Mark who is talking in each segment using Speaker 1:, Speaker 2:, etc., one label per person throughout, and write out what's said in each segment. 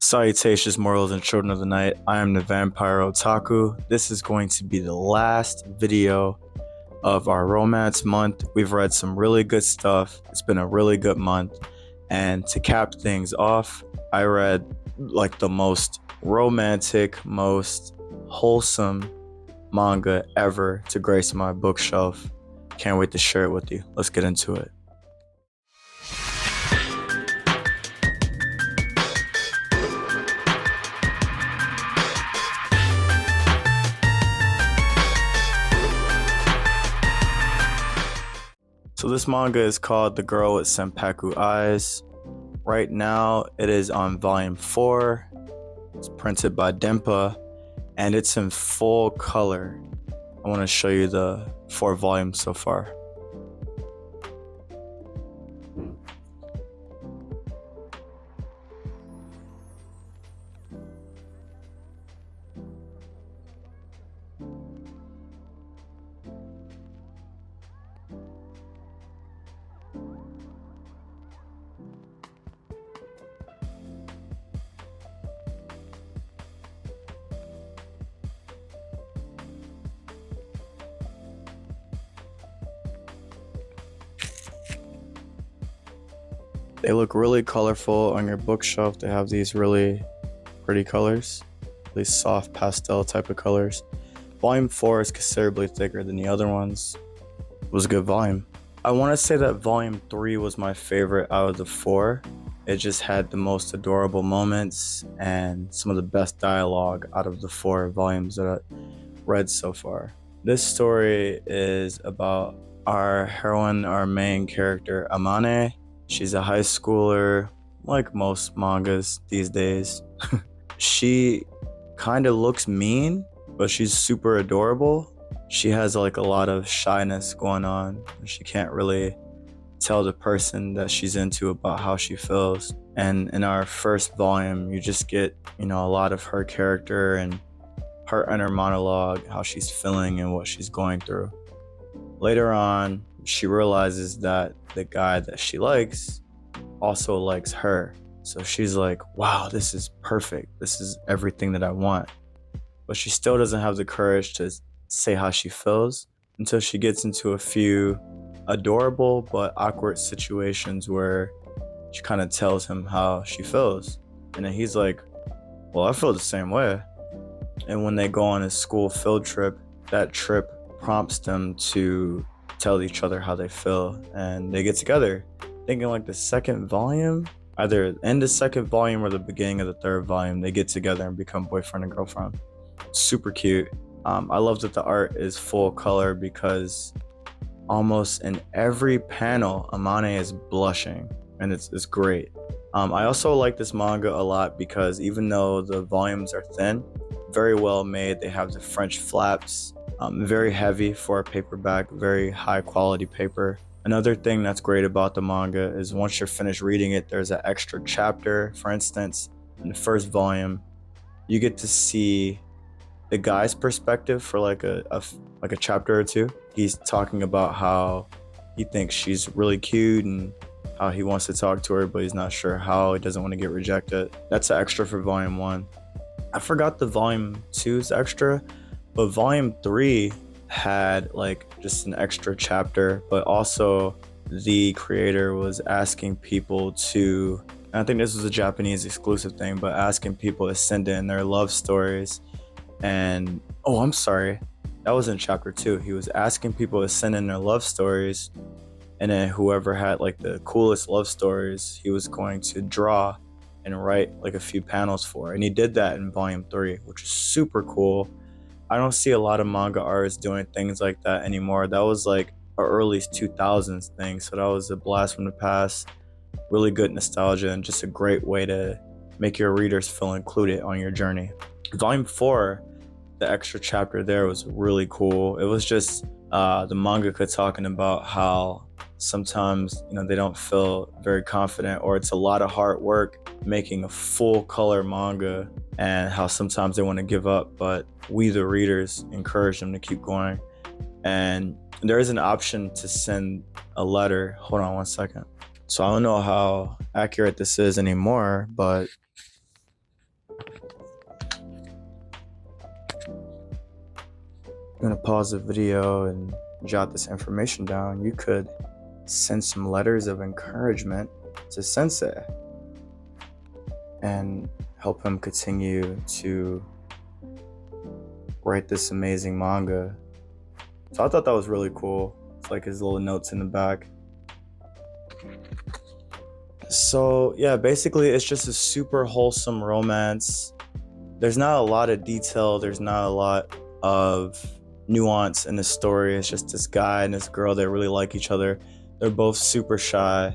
Speaker 1: Salutations, mortals and children of the night. I am the Vampire Otaku. This is going to be the last video of our romance month. We've read some really good stuff. It's been a really good month. And to cap things off, I read like the most romantic, most wholesome manga ever to grace my bookshelf. Can't wait to share it with you. Let's get into it. So this manga is called The Girl with Sanpaku Eyes. Right now it is on volume 4. It's printed by Dempa and it's in full color. I want to show you the 4 volumes so far. They look really colorful on your bookshelf. They have these really pretty colors, these soft pastel type of colors. Volume 4 is considerably thicker than the other ones. It was a good volume. I want to say that volume 3 was my favorite out of the 4. It just had the most adorable moments and some of the best dialogue out of the 4 volumes that I read so far. This story is about our heroine, our main character, Amane. She's a high schooler, like most mangas these days. She kind of looks mean, but she's super adorable. She has like a lot of shyness going on. She can't really tell the person that she's into about how she feels. And in our first volume, you just get, a lot of her character and her inner monologue, how she's feeling and what she's going through. Later on, she realizes that the guy that she likes also likes her. So she's like, wow, this is perfect. This is everything that I want. But she still doesn't have the courage to say how she feels until she gets into a few adorable but awkward situations where she kind of tells him how she feels. And then he's like, well, I feel the same way. And when they go on a school field trip, that trip prompts them to tell each other how they feel, and they get together. Thinking like the second volume, either in the second volume or the beginning of the third volume, they get together and become boyfriend and girlfriend. Super cute. I love that the art is full color because almost in every panel, Amane is blushing, and it's great. I also like this manga a lot because even though the volumes are thin, very well made. They have the French flaps. Very heavy for a paperback, very high quality paper. Another thing that's great about the manga is once you're finished reading it, there's an extra chapter. For instance, in the first volume, you get to see the guy's perspective for like a chapter or two. He's talking about how he thinks she's really cute and how he wants to talk to her, but he's not sure how. He doesn't want to get rejected. That's an extra for volume 1. I forgot the volume 2's extra. But volume 3 had like just an extra chapter, but also the creator was asking people to, and I think this was a Japanese exclusive thing, but asking people to send in their love stories. And, oh, I'm sorry, that was in chapter 2. He was asking people to send in their love stories, and then whoever had like the coolest love stories, he was going to draw and write like a few panels for. And he did that in volume 3, which is super cool. I don't see a lot of manga artists doing things like that anymore. That was like a early 2000s thing, so that was a blast from the past. Really good nostalgia and just a great way to make your readers feel included on your journey. Volume 4, the extra chapter there was really cool. It was just the mangaka talking about how sometimes they don't feel very confident, or it's a lot of hard work making a full color manga, and how sometimes they want to give up, but we the readers encourage them to keep going. And there is an option to send a letter. Hold on one second. So I don't know how accurate this is anymore, but I'm gonna pause the video and jot this information down. You could send some letters of encouragement to Sensei and help him continue to write this amazing manga. So I thought that was really cool. It's like his little notes in the back. So yeah, basically it's just a super wholesome romance. There's not a lot of detail, there's not a lot of nuance in the story. It's just this guy and this girl that really like each other. They're both super shy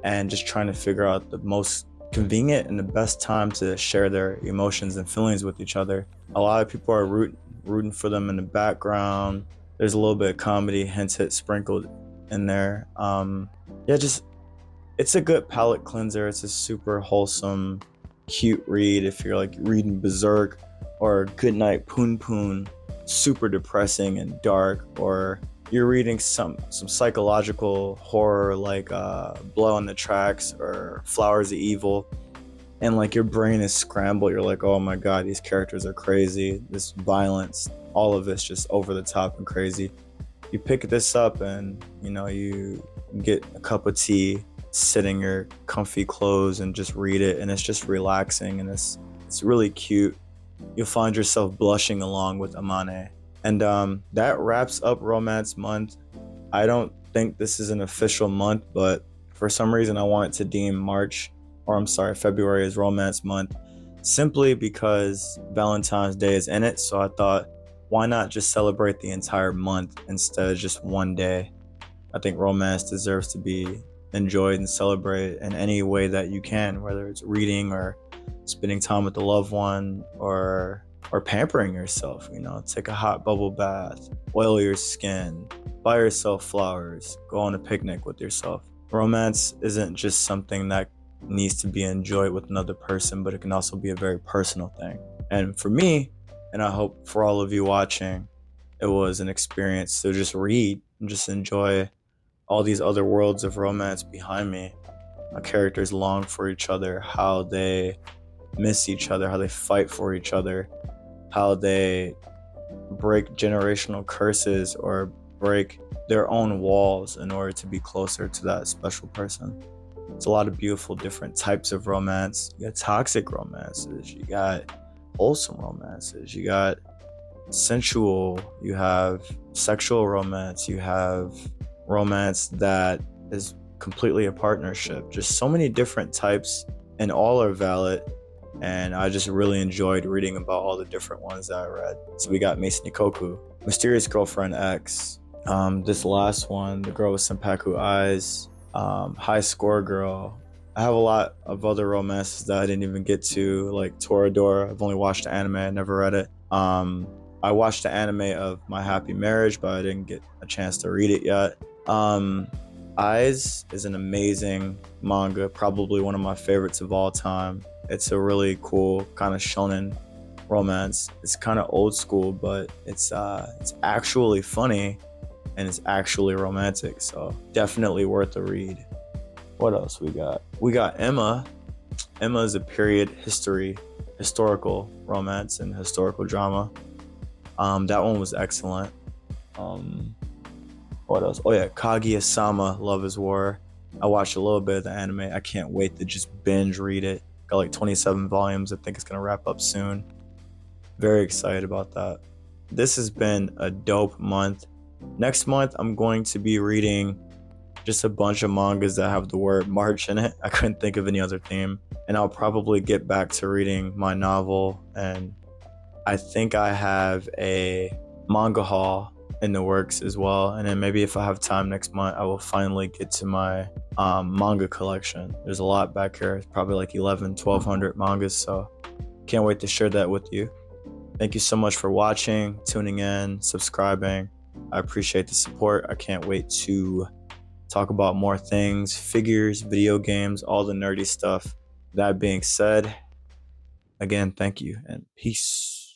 Speaker 1: and just trying to figure out the most convenient and the best time to share their emotions and feelings with each other. A lot of people are rooting for them in the background. There's a little bit of comedy hints sprinkled in there. Yeah, just it's a good palate cleanser. It's a super wholesome, cute read if you're like reading Berserk or Goodnight Poon Poon, super depressing and dark, or you're reading some psychological horror like Blood on the Tracks or Flowers of Evil, and like your brain is scrambled. You're like, oh my god, these characters are crazy. This violence, all of it's just over the top and crazy. You pick this up and you get a cup of tea, sit in your comfy clothes and just read it, and it's just relaxing and it's really cute. You'll find yourself blushing along with Amane. And that wraps up Romance Month. I don't think this is an official month, but for some reason I wanted to deem February as Romance Month, simply because Valentine's Day is in it. So I thought, why not just celebrate the entire month instead of just one day? I think romance deserves to be enjoyed and celebrated in any way that you can, whether it's reading or spending time with a loved one or pampering yourself. Take a hot bubble bath, oil your skin, buy yourself flowers, go on a picnic with yourself. Romance isn't just something that needs to be enjoyed with another person, but it can also be a very personal thing. And for me, and I hope for all of you watching, it was an experience to just read and just enjoy all these other worlds of romance behind me. How characters long for each other, how they miss each other, how they fight for each other, how they break generational curses or break their own walls in order to be closer to that special person. It's a lot of beautiful different types of romance. You got toxic romances, you got wholesome romances, you got sensual, you have sexual romance, you have romance that is completely a partnership. Just so many different types, and all are valid. And I just really enjoyed reading about all the different ones that I read. So we got Mason Ikoku, Mysterious Girlfriend X, this last one, the girl with Sanpaku eyes, High Score Girl. I have a lot of other romances that I didn't even get to, like Toradora. I've only watched the anime, I never read it. I watched the anime of My Happy Marriage, but I didn't get a chance to read it yet. Eyes is an amazing manga, probably one of my favorites of all time. It's a really cool kind of shonen romance. It's kind of old school, but it's actually funny and it's actually romantic. So definitely worth a read. What else we got? We got Emma. Emma is a period historical romance and historical drama. That one was excellent. What else? Oh yeah, Kaguya-sama, Love is War. I watched a little bit of the anime. I can't wait to just binge read it. Got like 27 volumes. I think it's gonna wrap up soon. Very excited about that. This has been a dope month. Next month, I'm going to be reading just a bunch of mangas that have the word March in it. I couldn't think of any other theme. And I'll probably get back to reading my novel. And I think I have a manga haul in the works as well. And then maybe if I have time next month, I will finally get to my manga collection. There's a lot back here. It's probably like 1,200 mangas. So can't wait to share that with you. Thank you so much for watching, tuning in, subscribing. I appreciate the support. I can't wait to talk about more things, figures, video games, all the nerdy stuff. That being said, again, thank you and peace.